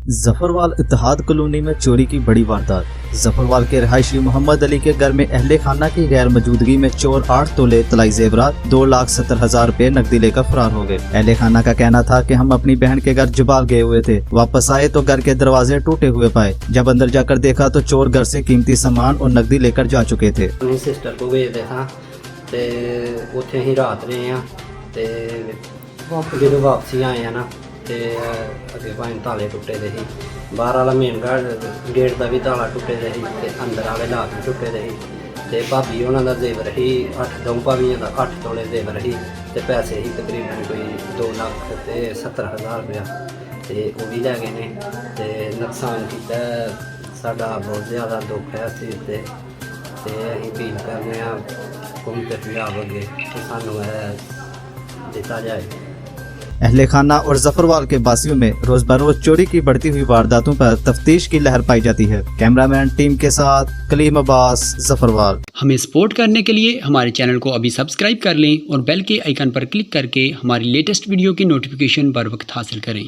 जफरवाल इत्तेहाद colony में चोरी की बड़ी वारदात। जफरवाल के रहायशी मोहम्मद अली के घर में अहले खाना की गैर मौजूदगी में चोर 8 तोले तलाई जेवरात 2,70,000 रुपए नकदी लेकर फरार हो गए। अहले खाना का कहना था कि हम अपनी बहन के घर जुबाल गए हुए थे, वापस आए तो घर के दरवाजे टूटे हुए पाए। जब अंदर जाकर देखा तो चोर घर से कीमती सामान और नकदी लेकर जा चुके थे। अपनी सिस्टर को भेजते था ते उत्थे ही रात रहे हैं ते जो वापसी आए हैं ना ते अगे भाई ताले टुटे दे ही, बाहर वाला मेन गेट का भी ताला टुटे दे ही ते अंदर वाले लाक भी टुटे दे ही ते भाभी होना दा जेवर ही 8 भाभियों का 8 तोले जेवर ही ते पैसे ही तकरीबन कोई 2,70,000 रुपया ते वो भी लै गए ने ते नुकसान किया साडा बहुत ज़्यादा दुख है इस चीज़ से ते असीं अपील करने हुकूमत पंजाब अगे कि सानू दिता जाए। अहले खाना और जफरवाल के बासियों में रोज बरोज चोरी की बढ़ती हुई वारदातों पर तफ्तीश की लहर पाई जाती है। कैमरामैन टीम के साथ कलीम अब्बास, जफरवाल। हमें सपोर्ट करने के लिए हमारे चैनल को अभी सब्सक्राइब कर लें और बेल के आइकन पर क्लिक करके हमारी लेटेस्ट वीडियो की नोटिफिकेशन बर वक्त हासिल करें।